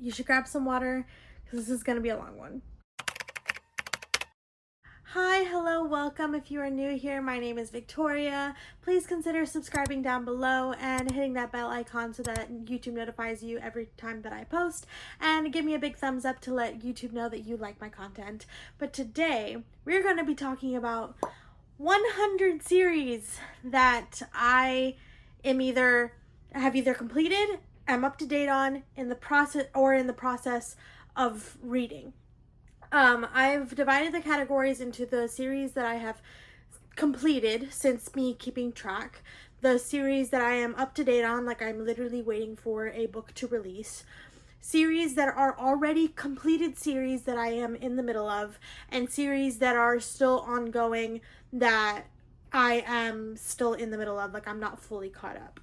you should grab some water because this is going to be a long one. Hi, hello, welcome. If you are new here, my name is Victoria. Please consider subscribing down below and hitting that bell icon so that YouTube notifies you every time that I post, and give me a big thumbs up to let YouTube know that you like my content. But today, we're going to be talking about 100 series that I have either completed, am up to date on, in the process of reading. I've divided the categories into the series that I have completed since me keeping track, the series that I am up to date on, like I'm literally waiting for a book to release, series that are already completed series that I am in the middle of, and series that are still ongoing that I am still in the middle of, like I'm not fully caught up.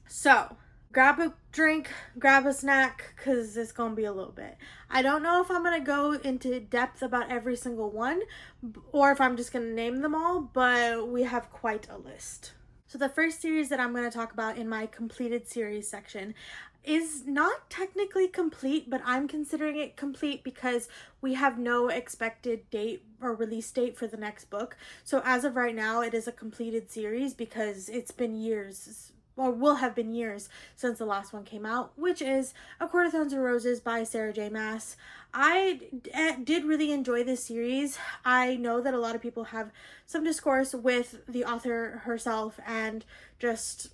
So, grab a drink, grab a snack, because it's going to be a little bit. I don't know if I'm going to go into depth about every single one, or if I'm just going to name them all, but we have quite a list. So the first series that I'm going to talk about in my completed series section is not technically complete, but I'm considering it complete because we have no expected date or release date for the next book. So as of right now, it is a completed series because it's been years, or will have been years since the last one came out, which is A Court of Thorns and Roses by Sarah J. Maas. I did really enjoy this series. I know that a lot of people have some discourse with the author herself and just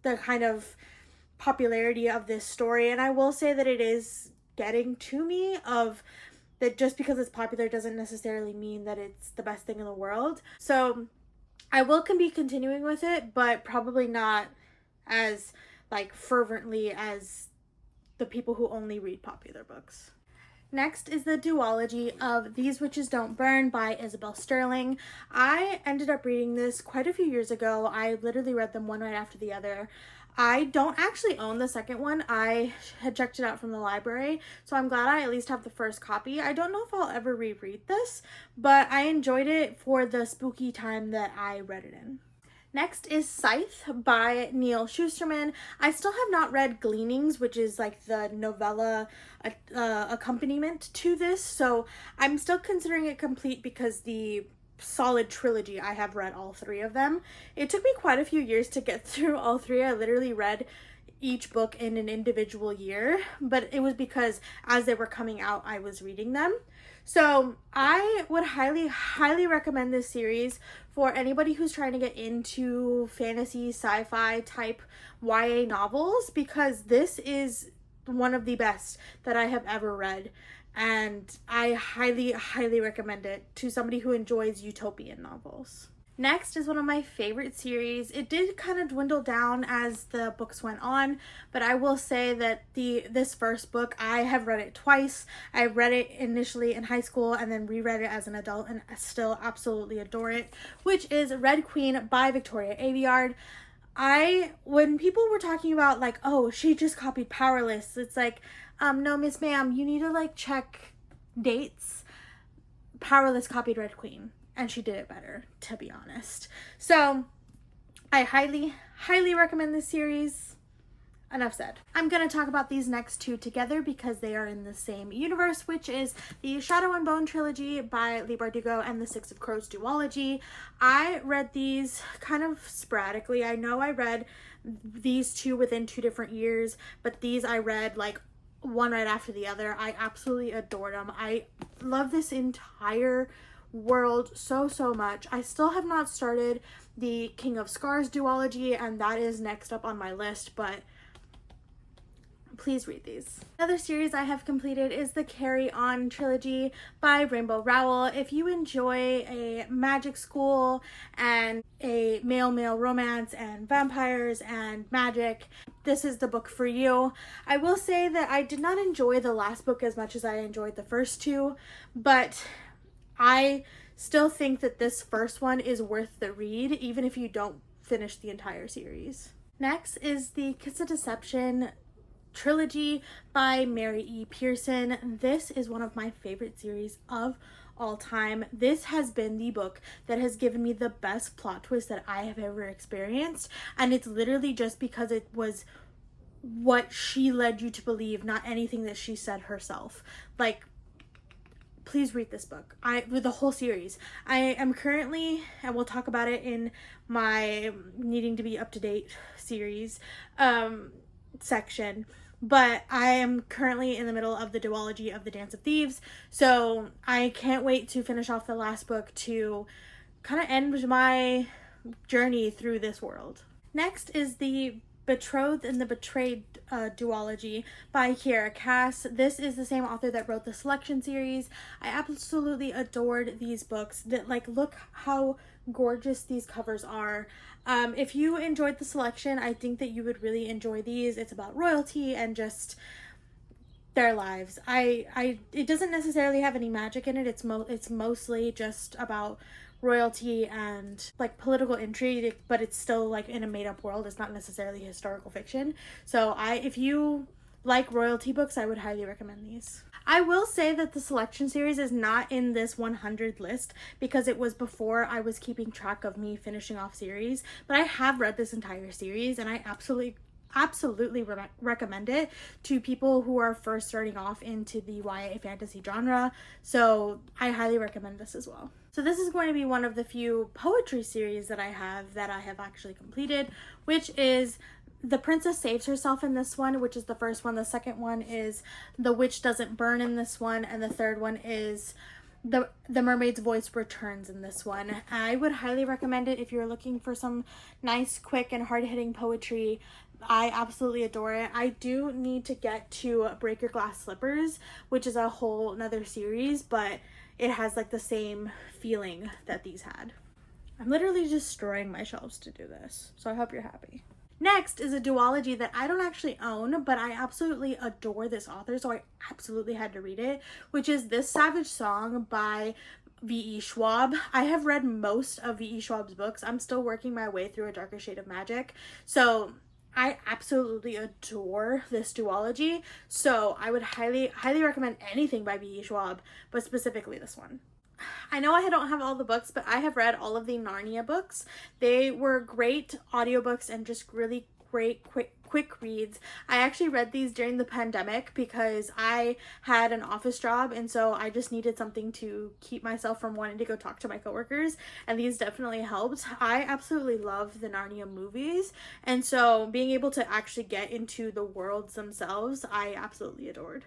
the kind of popularity of this story, and I will say that it is getting to me of that just because it's popular doesn't necessarily mean that it's the best thing in the world. So I will be continuing with it, but probably not as fervently as the people who only read popular books. Next is the duology of These Witches Don't Burn by Isabel Sterling. I ended up reading this quite a few years ago. I literally read them one right after the other. I don't actually own the second one. I had checked it out from the library, so I'm glad I at least have the first copy. I don't know if I'll ever reread this, but I enjoyed it for the spooky time that I read it in. Next is Scythe by Neil Shusterman. I still have not read Gleanings, which is like the novella accompaniment to this, so I'm still considering it complete because the solid trilogy, I have read all three of them. It took me quite a few years to get through all three. I literally read each book in an individual year, but it was because as they were coming out, I was reading them. So I would highly recommend this series for anybody who's trying to get into fantasy, sci-fi type YA novels, because this is one of the best that I have ever read, and I highly recommend it to somebody who enjoys utopian novels. Next is one of my favorite series. It did kind of dwindle down as the books went on, but I will say that this first book, I have read it twice. I read it initially in high school and then reread it as an adult, and I still absolutely adore it, which is Red Queen by Victoria Aveyard. When people were talking about like, oh, she just copied Powerless, it's like, no, Miss Ma'am, you need to check dates. Powerless copied Red Queen, and she did it better, to be honest. So I highly recommend this series. Enough said. I'm going to talk about these next two together because they are in the same universe, which is the Shadow and Bone trilogy by Leigh Bardugo and the Six of Crows duology. I read these kind of sporadically. I know I read these two within 2 different years, but these I read one right after the other. I absolutely adored them. I love this entire world so much. I still have not started the King of Scars duology, and that is next up on my list, but please read these. Another series I have completed is the Carry On trilogy by Rainbow Rowell. If you enjoy a magic school and a male romance and vampires and magic, this is the book for you. I will say that I did not enjoy the last book as much as I enjoyed the first two, but I still think that this first one is worth the read, even if you don't finish the entire series. Next is the Kiss of Deception trilogy by Mary E. Pearson. This is one of my favorite series of all time. This has been the book that has given me the best plot twist that I have ever experienced, and it's literally just because it was what she led you to believe, not anything that she said herself. Like, please read this book. With the whole series. I am currently, and we'll talk about it in my needing to be up to date series section, but I am currently in the middle of the duology of The Dance of Thieves, so I can't wait to finish off the last book to kind of end my journey through this world. Next is the Betrothed and the Betrayed duology by Kiera Cass. This is the same author that wrote the Selection series. I absolutely adored these books. That, like, look how gorgeous these covers are. If you enjoyed the Selection, I think that you would really enjoy these. It's about royalty and just their lives. It doesn't necessarily have any magic in it. It's mostly just about royalty and like political intrigue, but it's still like in a made-up world. It's not necessarily historical fiction. So if you like royalty books, I would highly recommend these. I will say that the Selection series is not in this 100 list because it was before I was keeping track of me finishing off series, but I have read this entire series and I absolutely recommend it to people who are first starting off into the YA fantasy genre. So I highly recommend this as well. So this is going to be one of the few poetry series that I have actually completed, which is The Princess Saves Herself in this one, which is the first one. The second one is The Witch Doesn't Burn in this one, and the third one is The Mermaid's Voice Returns in this one. I would highly recommend it if you're looking for some nice, quick, and hard-hitting poetry. I absolutely adore it. I do need to get to Break Your Glass Slippers, which is a whole another series, but it has like the same feeling that these had. I'm literally destroying my shelves to do this, so I hope you're happy. Next is a duology that I don't actually own, but I absolutely adore this author, so I absolutely had to read it, which is This Savage Song by V.E. Schwab. I have read most of V.E. Schwab's books. I'm still working my way through A Darker Shade of Magic, so I absolutely adore this duology, so I would highly recommend anything by V.E. Schwab, but specifically this one. I know I don't have all the books, but I have read all of the Narnia books. They were great audiobooks and just really great quick reads. I actually read these during the pandemic because I had an office job, and so I just needed something to keep myself from wanting to go talk to my coworkers, and these definitely helped. I absolutely love the Narnia movies, and so being able to actually get into the worlds themselves, I absolutely adored.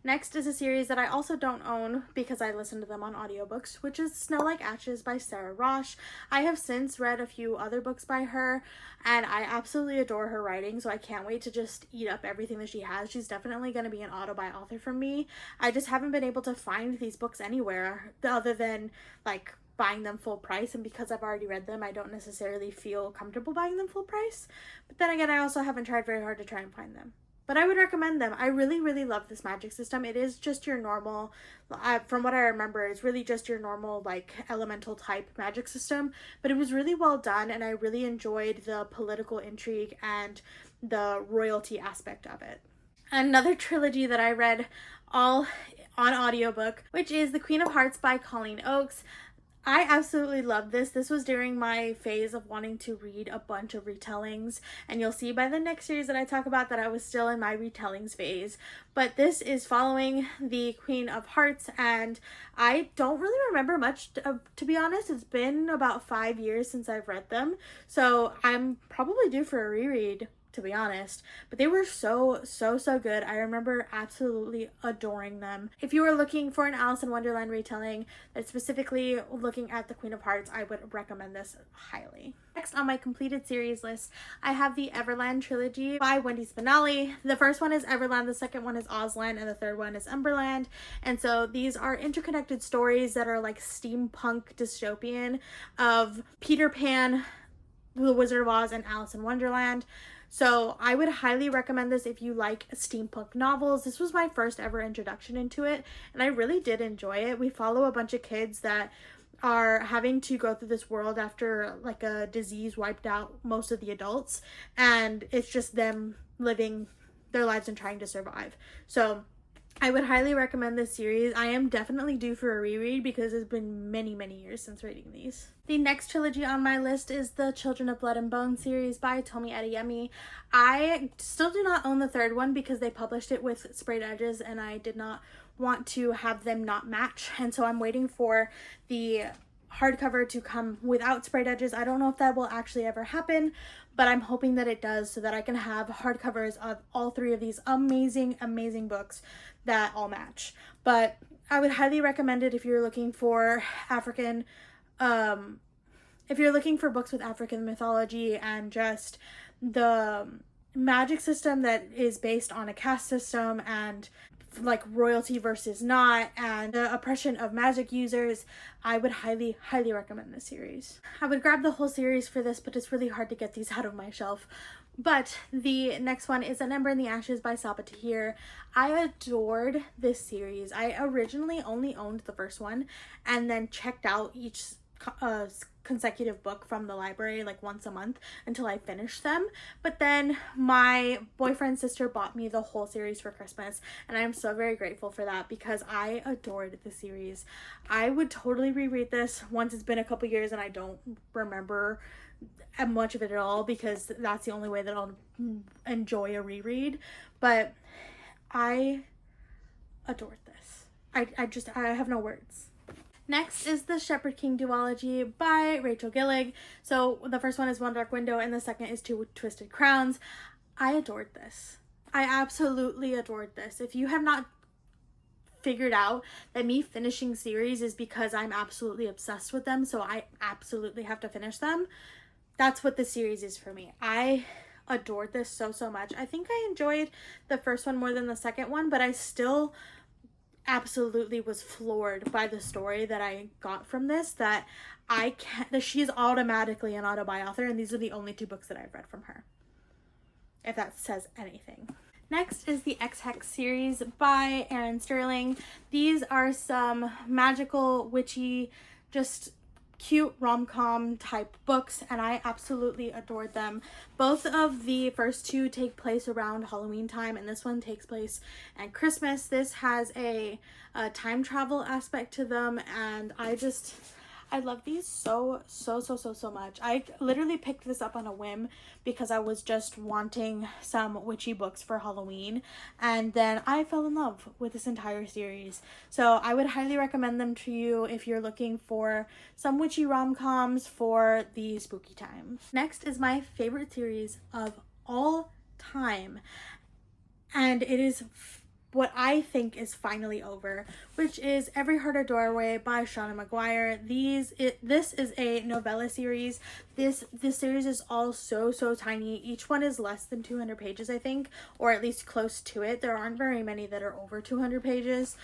Next is a series that I also don't own because I listened to them on audiobooks, which is Snow Like Ashes by Sarah Rosh. I have since read a few other books by her, and I absolutely adore her writing, so I can't wait to just eat up everything that she has. She's definitely going to be an auto-buy author for me. I just haven't been able to find these books anywhere other than like buying them full price, and because I've already read them, I don't necessarily feel comfortable buying them full price. But then again, I also haven't tried very hard to try and find them. But I would recommend them. I really love this magic system. It is just your normal, from what I remember, it's really just your normal like elemental type magic system. But it was really well done, and I really enjoyed the political intrigue and the royalty aspect of it. Another trilogy that I read all on audiobook, which is The Queen of Hearts by Colleen Oakes. I absolutely love this. This was during my phase of wanting to read a bunch of retellings, and you'll see by the next series that I talk about that I was still in my retellings phase. But this is following the Queen of Hearts, and I don't really remember much, to be honest. It's been about 5 years since I've read them, so I'm probably due for a reread, to be honest. But they were so good. I remember absolutely adoring them. If you are looking for an Alice in Wonderland retelling that's specifically looking at the Queen of Hearts, I would recommend this highly. Next on my completed series list, I have the Everland trilogy by Wendy Spinelli. The first one is Everland, the second one is Ozland, and the third one is Emberland. And so these are interconnected stories that are like steampunk dystopian of Peter Pan, The Wizard of Oz, and Alice in Wonderland. So I would highly recommend this if you like steampunk novels. This was my first ever introduction into it, and I really did enjoy it. We follow a bunch of kids that are having to go through this world after like a disease wiped out most of the adults, and it's just them living their lives and trying to survive. So I would highly recommend this series. I am definitely due for a reread because it's been many, many years since reading these. The next trilogy on my list is the Children of Blood and Bone series by Tomi Adeyemi. I still do not own the third one because they published it with sprayed edges and I did not want to have them not match. And so I'm waiting for the hardcover to come without sprayed edges. I don't know if that will actually ever happen, but I'm hoping that it does so that I can have hardcovers of all three of these amazing, amazing books that all match. But I would highly recommend it if you're looking for African, if you're looking for books with African mythology and just the magic system that is based on a caste system and like royalty versus not and the oppression of magic users. I would highly, highly recommend this series. I would grab the whole series for this, but it's really hard to get these out of my shelf. But the next one is An Ember in the Ashes by Saba Tahir. I adored this series. I originally only owned the first one and then checked out each consecutive book from the library like once a month until I finished them. But then my boyfriend's sister bought me the whole series for Christmas and I'm so very grateful for that because I adored the series. I would totally reread this once it's been a couple years and I don't remember much of it at all because that's the only way that I'll enjoy a reread. But I adored this. I have no words. Next is the Shepherd King duology by Rachel Gillig. So the first one is One Dark Window and the second is Two Twisted Crowns. I adored this. I absolutely adored this. If you have not figured out that me finishing series is because I'm absolutely obsessed with them, so I absolutely have to finish them, that's what this series is for me. I adored this so, so much. I think I enjoyed the first one more than the second one, but I still absolutely was floored by the story that I got from this, that she's automatically an auto-author, and these are the only two books that I've read from her, if that says anything. Next is the X-Hex series by Erin Sterling. These are some magical, witchy, just cute rom-com type books and I absolutely adored them. Both of the first two take place around Halloween time and this one takes place at Christmas. This has a time travel aspect to them and I love these so much. I literally picked this up on a whim because I was just wanting some witchy books for Halloween and then I fell in love with this entire series. So I would highly recommend them to you if you're looking for some witchy rom-coms for the spooky time. Next is my favorite series of all time and it is what I think is finally over, which is Every Heart a Doorway by Shauna Maguire. This is a novella series. This series is all so tiny. Each one is less than 200 pages, I think, or at least close to it. There aren't very many that are over 200 pages.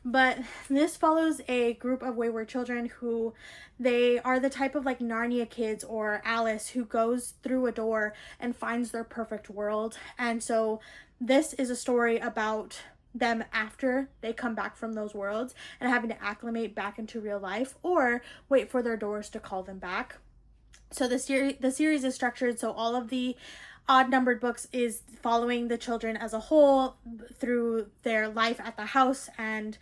But this follows a group of wayward children who they are the type of like Narnia kids or Alice who goes through a door and finds their perfect world. And so this is a story about them after they come back from those worlds and having to acclimate back into real life or wait for their doors to call them back. So the series is structured so all of the odd numbered books is following the children as a whole through their life at the house and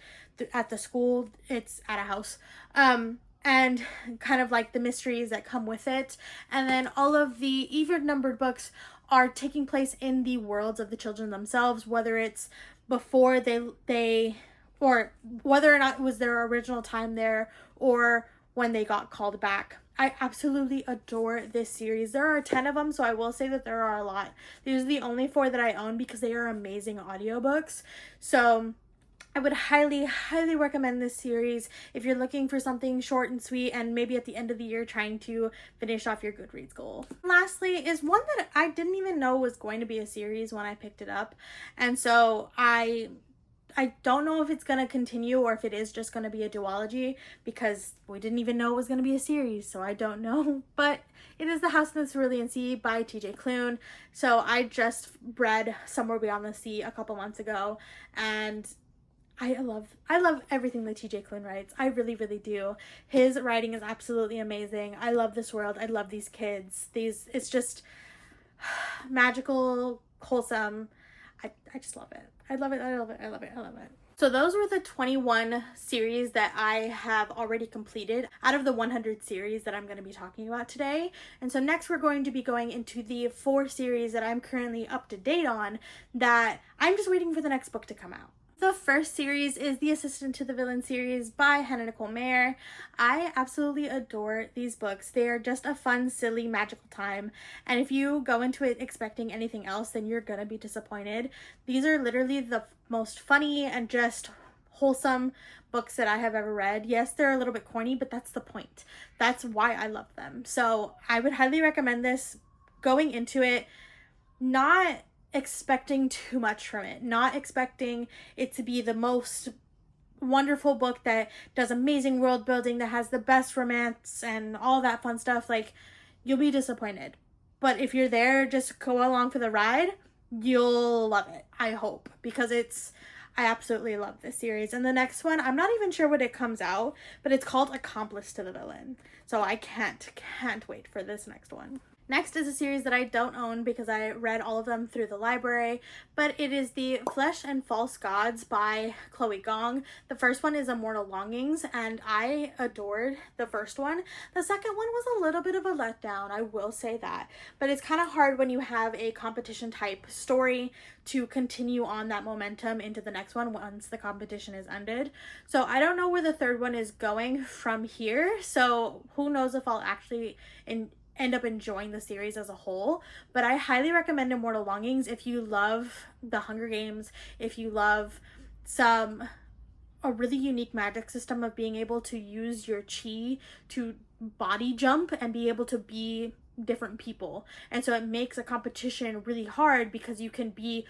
at the school. It's at a house. And kind of like the mysteries that come with it. And then all of the even numbered books are taking place in the worlds of the children themselves, whether it's before they or whether or not it was their original time there or when they got called back. I absolutely adore this series. There are 10 of them, so I will say that there are a lot. These are the only 4 that I own because they are amazing audiobooks. So I would highly recommend this series if you're looking for something short and sweet and maybe at the end of the year trying to finish off your Goodreads goal. Lastly is one that I didn't even know was going to be a series when I picked it up. And so I don't know if it's going to continue or if it is just going to be a duology because we didn't even know it was going to be a series, so I don't know. But it is The House in the Cerulean Sea by TJ Klune. So I just read Somewhere Beyond the Sea a couple months ago and I love everything that TJ Klune writes. I really do. His writing is absolutely amazing. I love this world. I love these kids. It's just magical, wholesome. I just love it. I love it. I love it. I love it. I love it. So those were the 21 series that I have already completed out of the 100 series that I'm going to be talking about today. And so next we're going to be going into the 4 series that I'm currently up to date on that I'm just waiting for the next book to come out. The first series is The Assistant to the Villain series by Hannah Nicole Mayer. I absolutely adore these books. They are just a fun, silly, magical time. And if you go into it expecting anything else, then you're gonna be disappointed. These are literally the most funny and just wholesome books that I have ever read. Yes, they're a little bit corny, but that's the point. That's why I love them. So I would highly recommend this. Going into it, not expecting too much from it, not expecting it to be the most wonderful book that does amazing world building, that has the best romance and all that fun stuff. Like, you'll be disappointed. But if you're there, just go along for the ride, you'll love it, I hope, because I absolutely love this series. And the next one, I'm not even sure when it comes out, but it's called Accomplice to the Villain. So I can't wait for this next one. Next is a series that I don't own because I read all of them through the library, but it is The Flesh and False Gods by Chloe Gong. The first one is Immortal Longings, and I adored the first one. The second one was a little bit of a letdown, I will say that, but it's kind of hard when you have a competition type story to continue on that momentum into the next one once the competition is ended. So I don't know where the third one is going from here, so who knows if I'll actually end up enjoying the series as a whole. But I highly recommend Immortal Longings if you love the Hunger Games, if you love a really unique magic system of being able to use your chi to body jump and be able to be different people. And so it makes a competition really hard because you can be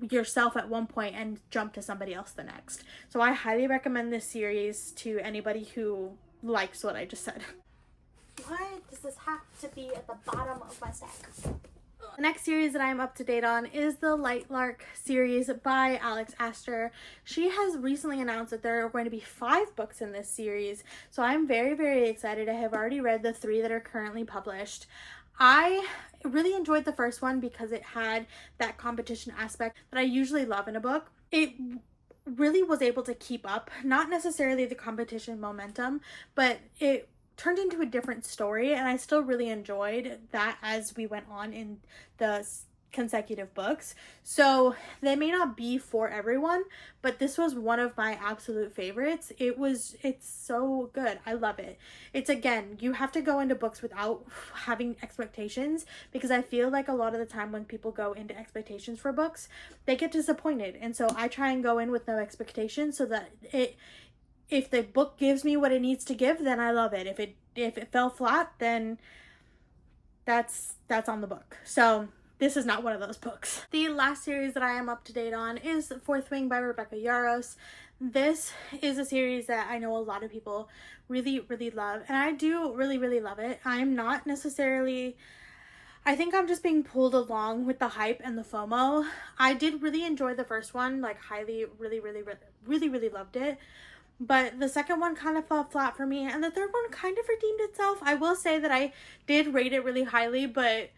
yourself at one point and jump to somebody else the next. So I highly recommend this series to anybody who likes what I just said. Why does this have to be at the bottom of my stack? The next series that I'm up to date on is the Lightlark series by Alex Astor. She has recently announced that there are going to be 5 books in this series, so I'm very, very excited. I have already read the 3 that are currently published. I really enjoyed the first one because it had that competition aspect that I usually love in a book. It really was able to keep up, not necessarily the competition momentum, but it turned into a different story, and I still really enjoyed that as we went on in the consecutive books. So they may not be for everyone, but this was one of my absolute favorites. It's so good. I love it. It's, again, you have to go into books without having expectations, because I feel like a lot of the time when people go into expectations for books, they get disappointed. And so I try and go in with no expectations so that if the book gives me what it needs to give, then I love it. If it fell flat, then that's on the book. So this is not one of those books. The last series that I am up to date on is Fourth Wing by Rebecca Yarros. This is a series that I know a lot of people really, really love, and I do really, really love it. I'm not necessarily... I think I'm just being pulled along with the hype and the FOMO. I did really enjoy the first one, like highly, really, really, really, really, really loved it. But the second one kind of fell flat for me, and the third one kind of redeemed itself. I will say that I did rate it really highly, but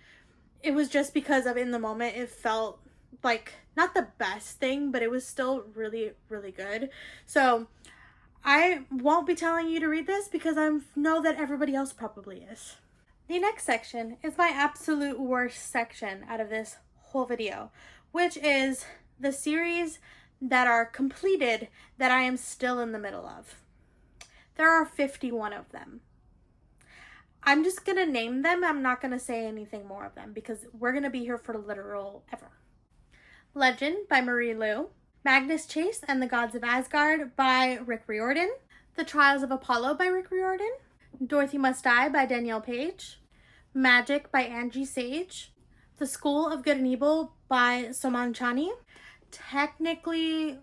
it was just because of in the moment it felt like not the best thing, but it was still really, really good. So I won't be telling you to read this because I know that everybody else probably is. The next section is my absolute worst section out of this whole video, which is the series that are completed that I am still in the middle of. There are 51 of them. I'm just gonna name them. I'm not gonna say anything more of them because we're gonna be here for literal ever. Legend by Marie Lu. Magnus Chase and the Gods of Asgard by Rick Riordan. The Trials of Apollo by Rick Riordan. Dorothy Must Die by Danielle Page. Magic by Angie Sage. The School of Good and Evil by Soman Chani. Technically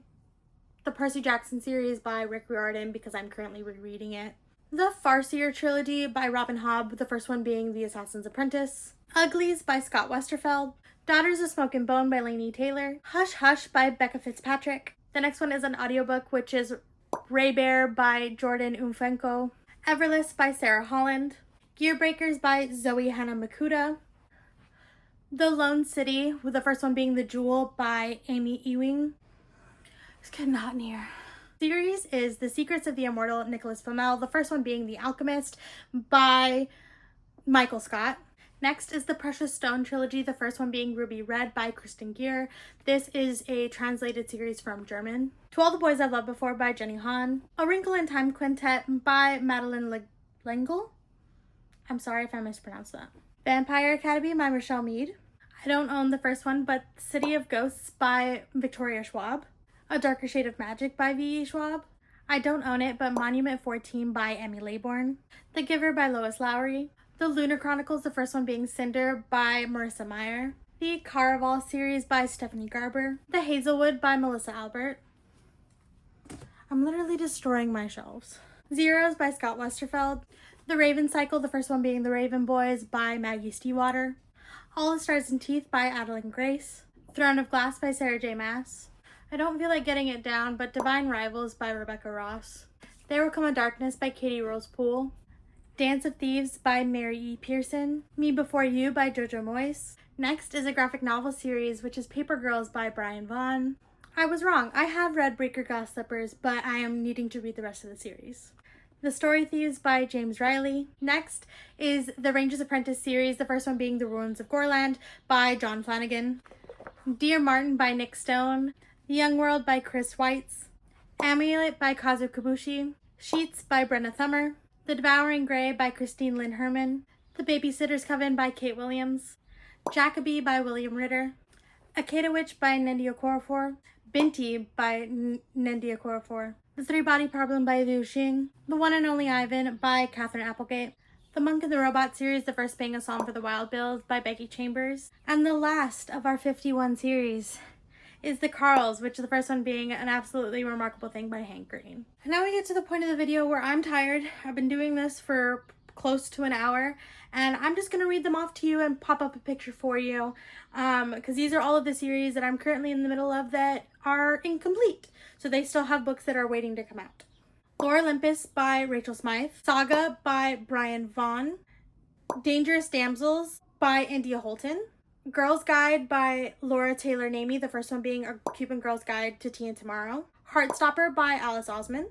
the Percy Jackson series by Rick Riordan because I'm currently rereading it. The Farseer trilogy by Robin Hobb, the first one being The Assassin's Apprentice. Uglies by Scott Westerfeld. Daughters of Smoke and Bone by Laini Taylor. Hush Hush by Becca Fitzpatrick. The next one is an audiobook, which is Ray Bear by Jordan Umfenko. Everless by Sarah Holland. Gearbreakers by Zoe Hana Makuta. The Lone City, with the first one being The Jewel by Amy Ewing. It's getting hot in here. Series is The Secrets of the Immortal Nicholas Flamel, the first one being The Alchemist by Michael Scott. Next is the Precious Stone trilogy, the first one being Ruby Red by Kristen Gear. This is a translated series from German. To All the Boys I've Loved Before by Jenny Han. A Wrinkle in Time Quintet by Madeline L'Engle. I'm sorry if I mispronounced that. Vampire Academy by Michelle Mead. I don't own the first one, but City of Ghosts by Victoria Schwab. A Darker Shade of Magic by V.E. Schwab. I don't own it, but Monument 14 by Emmy Laybourne. The Giver by Lois Lowry. The Lunar Chronicles, the first one being Cinder by Marissa Meyer. The Caraval series by Stephanie Garber. The Hazelwood by Melissa Albert. I'm literally destroying my shelves. Zeros by Scott Westerfeld. The Raven Cycle, the first one being The Raven Boys by Maggie Stiefvater. All the Stars and Teeth by Adeline Grace. Throne of Glass by Sarah J. Maas. I don't feel like getting it down, but Divine Rivals by Rebecca Ross. There Will Come a Darkness by Katie Rose Poole. Dance of Thieves by Mary E. Pearson. Me Before You by Jojo Moyes. Next is a graphic novel series, which is Paper Girls by Brian Vaughan. I was wrong. I have read Breaker Glass Slippers, but I am needing to read the rest of the series. The Story Thieves by James Riley. Next is the Ranger's Apprentice series, the first one being The Ruins of Gorland by John Flanagan. Dear Martin by Nick Stone. The Young World by Chris Weitz. Amulet by Kazu Kibushi. Sheets by Brenna Thummer. The Devouring Grey by Christine Lynn Herman. The Babysitter's Coven by Kate Williams. Jacoby by William Ritter. Akeda Witch by Nendia Okorafor. Binti by Nendia Okorafor. The Three Body Problem by Liu Xing. The One and Only Ivan by Catherine Applegate. The Monk and the Robot series, the first being A Song for the Wild Build by Becky Chambers. And the last of our 51 series is The Carls, which the first one being An Absolutely Remarkable Thing by Hank Green. And now we get to the point of the video where I'm tired. I've been doing this for close to an hour, and I'm just going to read them off to you and pop up a picture for you, because these are all of the series that I'm currently in the middle of that are incomplete. So they still have books that are waiting to come out. Lore Olympus by Rachel Smythe. Saga by Brian Vaughan. Dangerous Damsels by India Holton. Girls Guide by Laura Taylor Namey, the first one being A Cuban Girl's Guide to Tea and Tomorrow. Heartstopper by Alice Osman.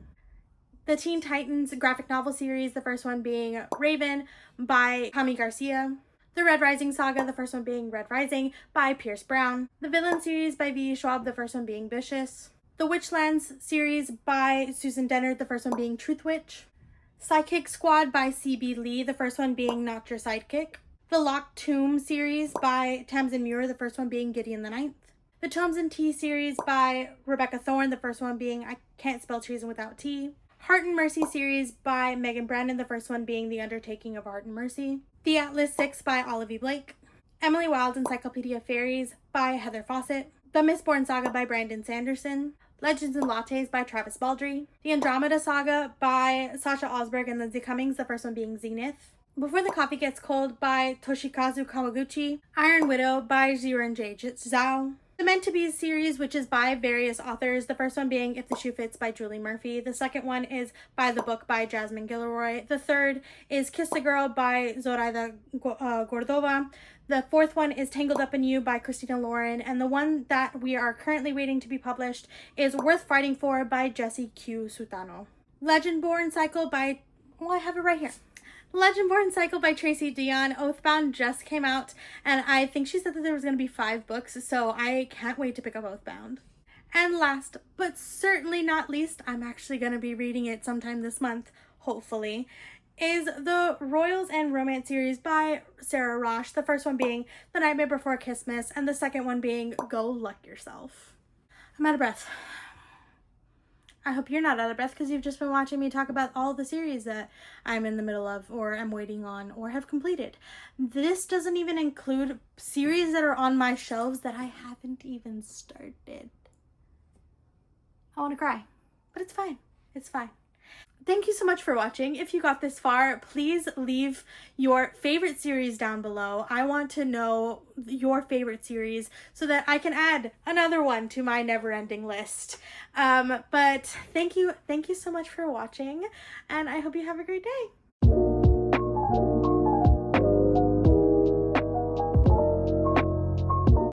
The Teen Titans graphic novel series, the first one being Raven by Tommy Garcia. The Red Rising Saga, the first one being Red Rising by Pierce Brown. The Villain series by V.E. Schwab, the first one being Vicious. The Witchlands series by Susan Dennard, the first one being Truth Witch. Psychic Squad by C.B. Lee, the first one being Not Your Sidekick. The Locked Tomb series by Tamsin Muir, the first one being Gideon the Ninth. The Tomes and Tea series by Rebecca Thorne, the first one being I Can't Spell Treason Without Tea. Heart and Mercy series by Megan Brandon, the first one being The Undertaking of Heart and Mercy. The Atlas 6 by Olivia Blake. Emily Wilde's Encyclopedia of Fairies by Heather Fawcett. The Mistborn Saga by Brandon Sanderson. Legends and Lattes by Travis Baldry. The Andromeda Saga by Sasha Osberg and Lindsay Cummings, the first one being Zenith. Before the Coffee Gets Cold by Toshikazu Kawaguchi. Iron Widow by Ziren J. Zhao. The Meant to Be series, which is by various authors, the first one being If the Shoe Fits by Julie Murphy. The second one is By the Book by Jasmine Gilroy. The third is Kiss the Girl by Zoraida Gordova. The fourth one is Tangled Up in You by Christina Lauren. And the one that we are currently waiting to be published is Worth Fighting For by Jessie Q. Sutano. Legendborn Cycle by, well, I have it right here. Legendborn Cycle by Tracy Dion. Oathbound just came out, and I think she said that there was going to be 5 books, so I can't wait to pick up Oathbound. And last, but certainly not least, I'm actually going to be reading it sometime this month, hopefully, is the Royals and Romance series by Sarah Rosh, the first one being The Nightmare Before Christmas, and the second one being Go Luck Yourself. I'm out of breath. I hope you're not out of breath because you've just been watching me talk about all the series that I'm in the middle of or am waiting on or have completed. This doesn't even include series that are on my shelves that I haven't even started. I want to cry, but it's fine. It's fine. Thank you so much for watching. If you got this far, please leave your favorite series down below. I want to know your favorite series so that I can add another one to my never-ending list. But thank you so much for watching, and I hope you have a great day.